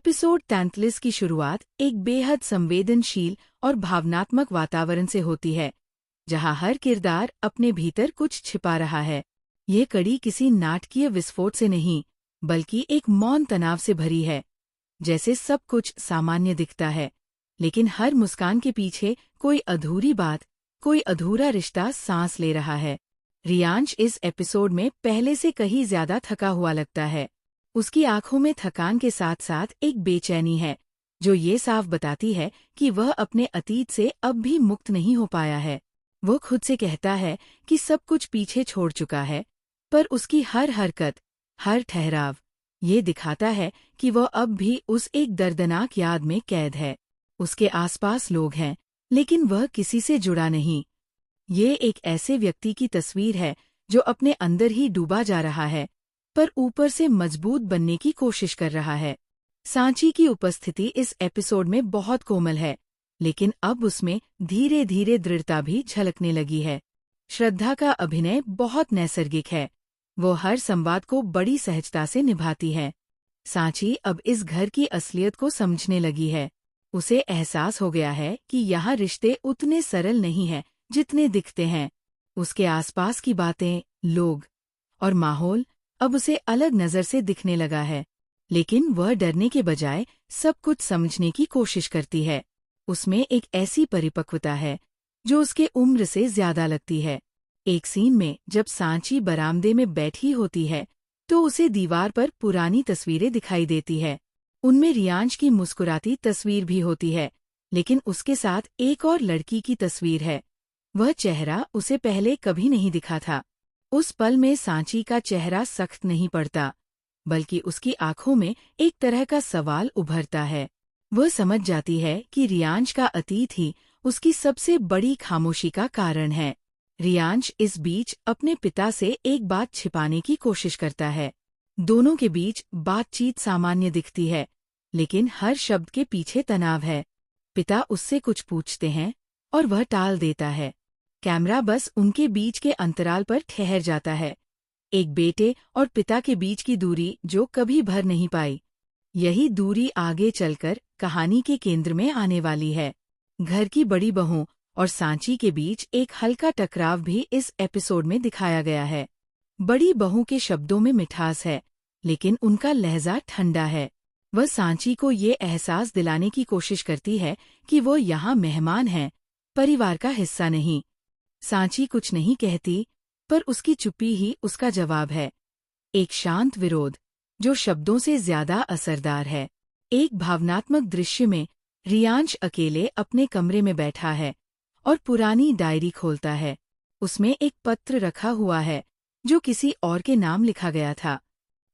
Episode 43 की शुरुआत एक बेहद संवेदनशील और भावनात्मक वातावरण से होती है, जहां हर किरदार अपने भीतर कुछ छिपा रहा है। ये कड़ी किसी नाटकीय विस्फोट से नहीं, बल्कि एक मौन तनाव से भरी है। जैसे सब कुछ सामान्य दिखता है, लेकिन हर मुस्कान के पीछे कोई अधूरी बात, कोई अधूरा रिश्ता सांस ले रहा है। रियांश इस एपिसोड में पहले से कहीं ज्यादा थका हुआ लगता है। उसकी आंखों में थकान के साथ साथ एक बेचैनी है, जो ये साफ बताती है कि वह अपने अतीत से अब भी मुक्त नहीं हो पाया है। वो खुद से कहता है कि सब कुछ पीछे छोड़ चुका है, पर उसकी हर हरकत, हर ठहराव, ये दिखाता है कि वह अब भी उस एक दर्दनाक याद में कैद है। उसके आसपास लोग हैं, लेकिन वह किसी से जुड़ा नहीं। ये एक ऐसे व्यक्ति की तस्वीर है जो अपने अंदर ही डूबा जा रहा है, पर ऊपर से मजबूत बनने की कोशिश कर रहा है। सांची की उपस्थिति इस एपिसोड में बहुत कोमल है, लेकिन अब उसमें धीरे धीरे दृढ़ता भी झलकने लगी है। श्रद्धा का अभिनय बहुत नैसर्गिक है। वो हर संवाद को बड़ी सहजता से निभाती है। सांची अब इस घर की असलियत को समझने लगी है। उसे एहसास हो गया है कि यहाँ रिश्ते उतने सरल नहीं हैं जितने दिखते हैं। उसके आसपास की बातें, लोग और माहौल अब उसे अलग नजर से दिखने लगा है, लेकिन वह डरने के बजाय सब कुछ समझने की कोशिश करती है। उसमें एक ऐसी परिपक्वता है जो उसके उम्र से ज्यादा लगती है। एक सीन में जब सांची बरामदे में बैठी होती है, तो उसे दीवार पर पुरानी तस्वीरें दिखाई देती है। उनमें रियांश की मुस्कुराती तस्वीर भी होती है, लेकिन उसके साथ एक और लड़की की तस्वीर है। वह चेहरा उसे पहले कभी नहीं दिखा था। उस पल में सांची का चेहरा सख्त नहीं पड़ता, बल्कि उसकी आंखों में एक तरह का सवाल उभरता है। वह समझ जाती है कि रियांश का अतीत ही उसकी सबसे बड़ी खामोशी का कारण है। रियांश इस बीच अपने पिता से एक बात छिपाने की कोशिश करता है। दोनों के बीच बातचीत सामान्य दिखती है, लेकिन हर शब्द के पीछे तनाव है। पिता उससे कुछ पूछते हैं और वह टाल देता है। कैमरा बस उनके बीच के अंतराल पर ठहर जाता है। एक बेटे और पिता के बीच की दूरी जो कभी भर नहीं पाई। यही दूरी आगे चलकर कहानी के केंद्र में आने वाली है। घर की बड़ी बहू और सांची के बीच एक हल्का टकराव भी इस एपिसोड में दिखाया गया है। बड़ी बहू के शब्दों में मिठास है, लेकिन उनका लहजा ठंडा है। वह सांची को ये एहसास दिलाने की कोशिश करती है कि वो यहाँ मेहमान हैं, परिवार का हिस्सा नहीं। सांची कुछ नहीं कहती, पर उसकी चुप्पी ही उसका जवाब है। एक शांत विरोध, जो शब्दों से ज्यादा असरदार है। एक भावनात्मक दृश्य में रियांश अकेले अपने कमरे में बैठा है और पुरानी डायरी खोलता है। उसमें एक पत्र रखा हुआ है, जो किसी और के नाम लिखा गया था।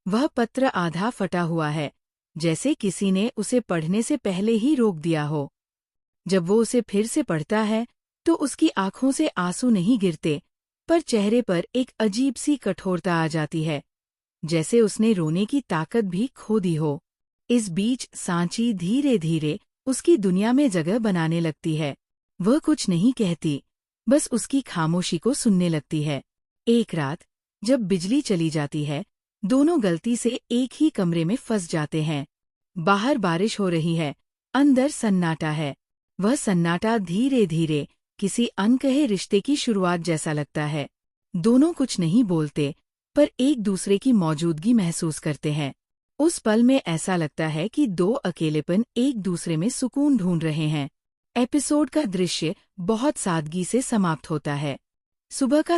वह पत्र आधा फटा हुआ है, जैसे किसी ने उसे पढ़ने से पहले ही रोक दिया हो। जब वो उसे फिर से पढ़ता है, तो उसकी आंखों से आंसू नहीं गिरते, पर चेहरे पर एक अजीब सी कठोरता आ जाती है, जैसे उसने रोने की ताकत भी खो दी हो। इस बीच सांची धीरे धीरे उसकी दुनिया में जगह बनाने लगती है। वह कुछ नहीं कहती, बस उसकी खामोशी को सुनने लगती है। एक रात जब बिजली चली जाती है, दोनों गलती से एक ही कमरे में फंस जाते हैं। बाहर बारिश हो रही है, अंदर सन्नाटा है। वह सन्नाटा धीरे धीरे किसी अनकहे रिश्ते की शुरुआत जैसा लगता है। दोनों कुछ नहीं बोलते, पर एक दूसरे की मौजूदगी महसूस करते हैं। उस पल में ऐसा लगता है कि दो अकेलेपन एक दूसरे में सुकून ढूंढ रहे हैं। एपिसोड का दृश्य बहुत सादगी से समाप्त होता है। सुबह का